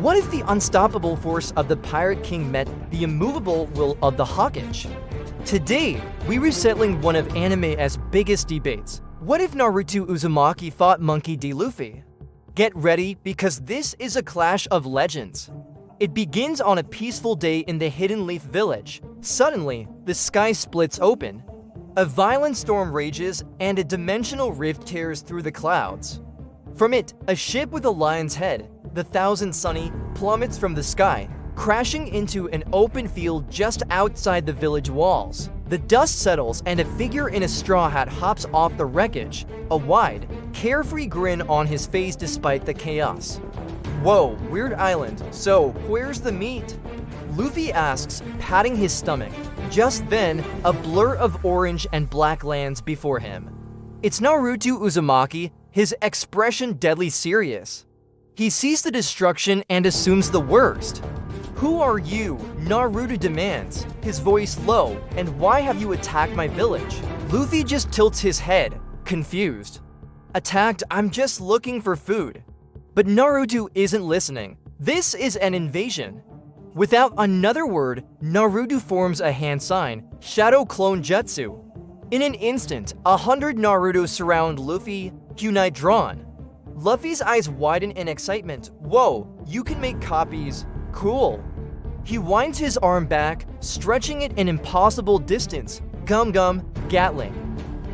What if the unstoppable force of the Pirate King met the immovable will of the Hawkage? Today, we're resettling one of anime's biggest debates. What if Naruto Uzumaki fought Monkey D. Luffy? Get ready, because this is a clash of legends. It begins on a peaceful day in the Hidden Leaf Village. Suddenly, the sky splits open. A violent storm rages, and a dimensional rift tears through the clouds. From it, a ship with a lion's head, the Thousand Sunny, plummets from the sky, crashing into an open field just outside the village walls. The dust settles, and a figure in a straw hat hops off the wreckage, a wide, carefree grin on his face despite the chaos. Whoa, weird island, so where's the meat? Luffy asks, patting his stomach. Just then, a blur of orange and black lands before him. It's Naruto Uzumaki, his expression deadly serious. He sees the destruction and assumes the worst. "Who are you?" Naruto demands, his voice low, "and why have you attacked my village?" Luffy just tilts his head, confused. "Attacked? I'm just looking for food." But Naruto isn't listening. This is an invasion. Without another word, Naruto forms a hand sign, Shadow Clone Jutsu. In an instant, 100 Naruto surround Luffy, kunai drawn. Luffy's eyes widen in excitement. "Whoa, you can make copies. Cool." He winds his arm back, stretching it an impossible distance. Gum gum, Gatling.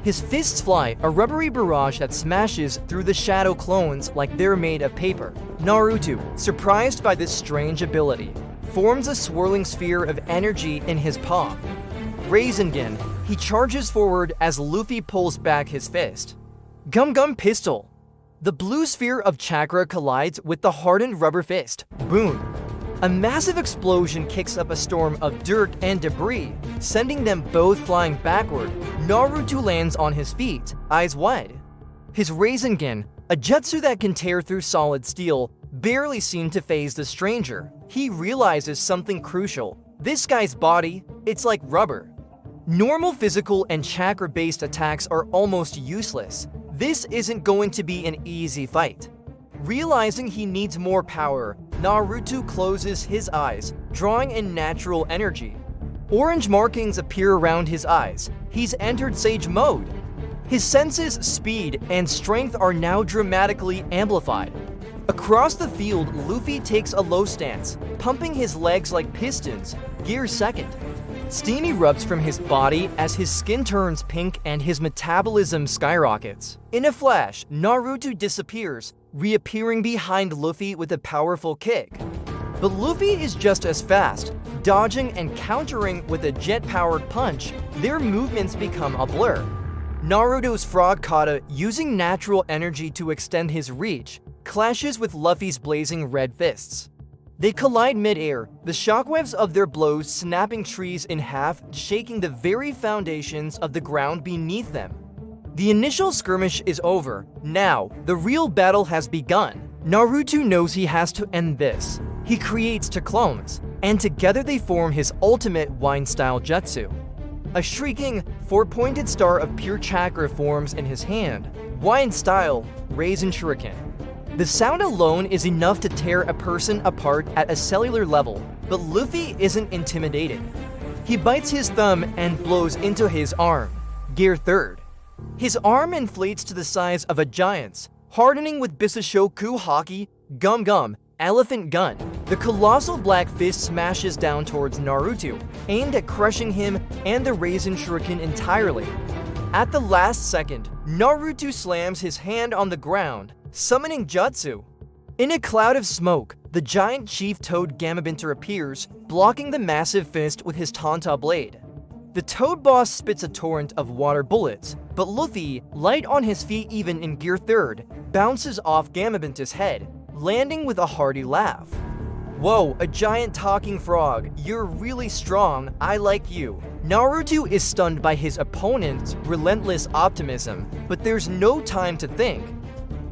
His fists fly, a rubbery barrage that smashes through the shadow clones like they're made of paper. Naruto, surprised by this strange ability, forms a swirling sphere of energy in his palm. Rasengan, he charges forward as Luffy pulls back his fist. Gum Gum Pistol. The blue sphere of Chakra collides with the hardened rubber fist. Boom. A massive explosion kicks up a storm of dirt and debris, sending them both flying backward. Naruto lands on his feet, eyes wide. His Rasengan, a jutsu that can tear through solid steel, barely seemed to faze the stranger. He realizes something crucial. This guy's body, it's like rubber. Normal physical and chakra-based attacks are almost useless. This isn't going to be an easy fight. Realizing he needs more power, Naruto closes his eyes, drawing in natural energy. Orange markings appear around his eyes. He's entered Sage Mode. His senses, speed, and strength are now dramatically amplified. Across the field, Luffy takes a low stance, pumping his legs like pistons, gear second. Steam erupts from his body as his skin turns pink and his metabolism skyrockets. In a flash, Naruto disappears, reappearing behind Luffy with a powerful kick. But Luffy is just as fast, dodging and countering with a jet-powered punch. Their movements become a blur. Naruto's frog kata, using natural energy to extend his reach, clashes with Luffy's blazing red fists. They collide mid-air, the shockwaves of their blows snapping trees in half, shaking the very foundations of the ground beneath them. The initial skirmish is over. Now, the real battle has begun. Naruto knows he has to end this. He creates two clones, and together they form his ultimate wine-style jutsu. A shrieking, four-pointed star of pure chakra forms in his hand. Wine-style, Rasenshuriken. The sound alone is enough to tear a person apart at a cellular level, but Luffy isn't intimidated. He bites his thumb and blows into his arm, gear third. His arm inflates to the size of a giant's, hardening with Bisashoku Haki, Gum Gum, Elephant Gun. The colossal black fist smashes down towards Naruto, aimed at crushing him and the Rasenshuriken entirely. At the last second, Naruto slams his hand on the ground, summoning Jutsu. In a cloud of smoke, the giant chief Toad Gamabinter appears, blocking the massive fist with his Tanta blade. The Toad boss spits a torrent of water bullets, but Luffy, light on his feet even in gear third, bounces off Gamabinter's head, landing with a hearty laugh. "Whoa, a giant talking frog. You're really strong. I like you." Naruto is stunned by his opponent's relentless optimism, but there's no time to think.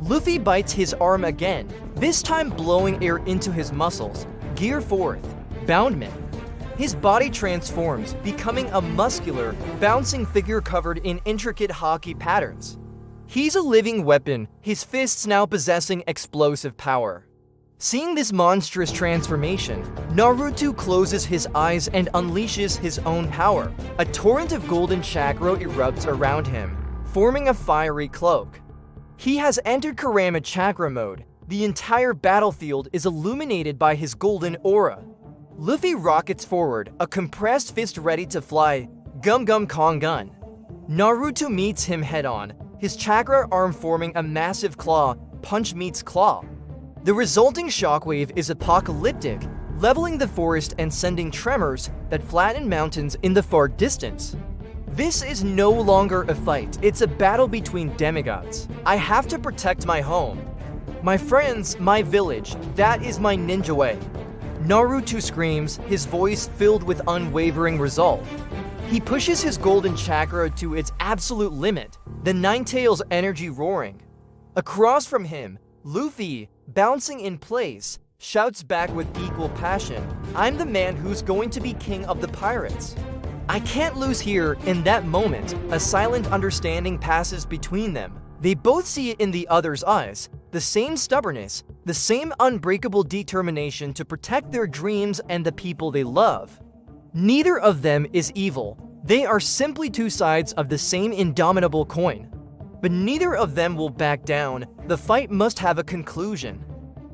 Luffy bites his arm again, this time blowing air into his muscles. Gear fourth, Boundman. His body transforms, becoming a muscular, bouncing figure covered in intricate Haki patterns. He's a living weapon, his fists now possessing explosive power. Seeing this monstrous transformation, Naruto closes his eyes and unleashes his own power. A torrent of golden chakra erupts around him, forming a fiery cloak. He has entered Kurama Chakra Mode. The entire battlefield is illuminated by his golden aura. Luffy rockets forward, a compressed fist ready to fly, Gum Gum Kong Gun. Naruto meets him head-on, his chakra arm forming a massive claw, punch meets claw. The resulting shockwave is apocalyptic, leveling the forest and sending tremors that flatten mountains in the far distance. This is no longer a fight, it's a battle between demigods. I have to protect my home. My friends, my village, that is my ninja way. Naruto screams, his voice filled with unwavering resolve. He pushes his golden chakra to its absolute limit, the Ninetales energy roaring. Across from him, Luffy, bouncing in place, shouts back with equal passion, "I'm the man who's going to be king of the pirates." I can't lose here. In that moment, a silent understanding passes between them. They both see it in the other's eyes, the same stubbornness, the same unbreakable determination to protect their dreams and the people they love. Neither of them is evil. They are simply two sides of the same indomitable coin. But neither of them will back down. The fight must have a conclusion.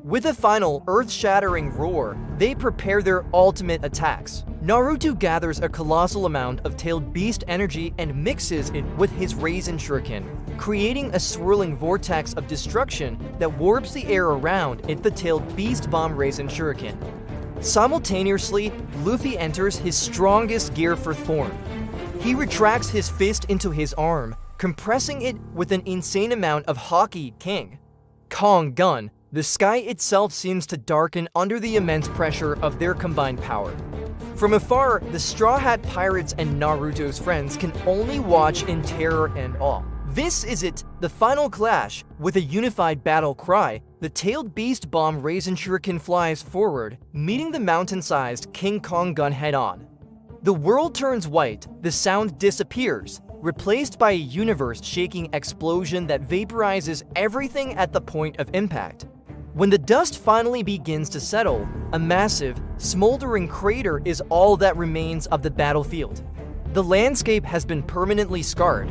With a final, earth-shattering roar, they prepare their ultimate attacks. Naruto gathers a colossal amount of tailed beast energy and mixes it with his Rasenshuriken, creating a swirling vortex of destruction that warps the air around it. The tailed beast bomb Rasenshuriken. Simultaneously, Luffy enters his strongest gear for form. He retracts his fist into his arm, compressing it with an insane amount of Haki King Kong Gun. The sky itself seems to darken under the immense pressure of their combined power. From afar, the Straw Hat Pirates and Naruto's friends can only watch in terror and awe. This is it, the final clash. With a unified battle cry, the tailed beast bomb Rasenshuriken flies forward, meeting the mountain-sized King Kong Gun head-on. The world turns white, the sound disappears, replaced by a universe-shaking explosion that vaporizes everything at the point of impact. When the dust finally begins to settle, a massive, smoldering crater is all that remains of the battlefield. The landscape has been permanently scarred.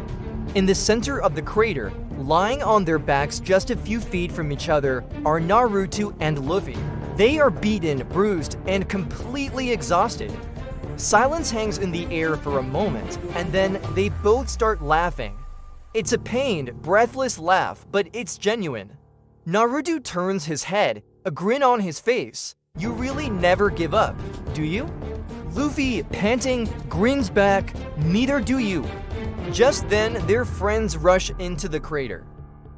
In the center of the crater, lying on their backs just a few feet from each other, are Naruto and Luffy. They are beaten, bruised, and completely exhausted. Silence hangs in the air for a moment, and then they both start laughing. It's a pained, breathless laugh, but it's genuine. Naruto turns his head, a grin on his face. You really never give up, do you? Luffy, panting, grins back, neither do you. Just then, their friends rush into the crater.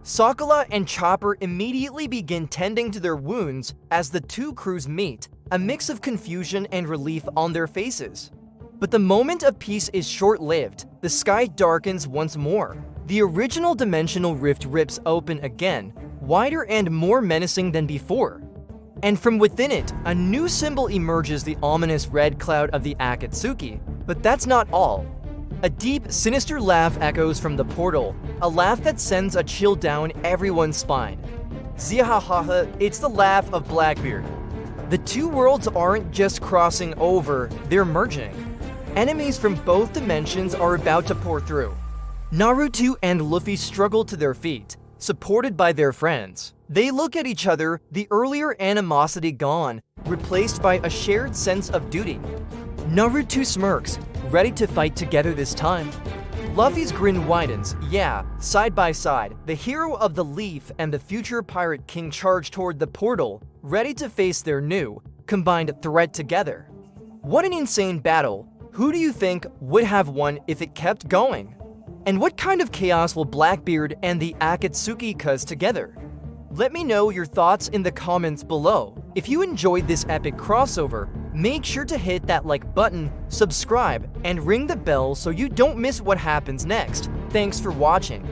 Sakura and Chopper immediately begin tending to their wounds as the two crews meet, a mix of confusion and relief on their faces. But the moment of peace is short-lived. The sky darkens once more. The original dimensional rift rips open again, wider and more menacing than before. And from within it, a new symbol emerges, the ominous red cloud of the Akatsuki. But that's not all. A deep, sinister laugh echoes from the portal, a laugh that sends a chill down everyone's spine. Zihahaha, it's the laugh of Blackbeard. The two worlds aren't just crossing over, they're merging. Enemies from both dimensions are about to pour through. Naruto and Luffy struggle to their feet, supported by their friends. They look at each other, the earlier animosity gone, replaced by a shared sense of duty. Naruto smirks, ready to fight together this time. Luffy's grin widens. Yeah, side by side, the hero of the Leaf and the future Pirate King charge toward the portal, ready to face their new, combined threat together. What an insane battle. Who do you think would have won if it kept going? And what kind of chaos will Blackbeard and the Akatsuki cause together? Let me know your thoughts in the comments below. If you enjoyed this epic crossover, make sure to hit that like button, subscribe, and ring the bell so you don't miss what happens next. Thanks for watching.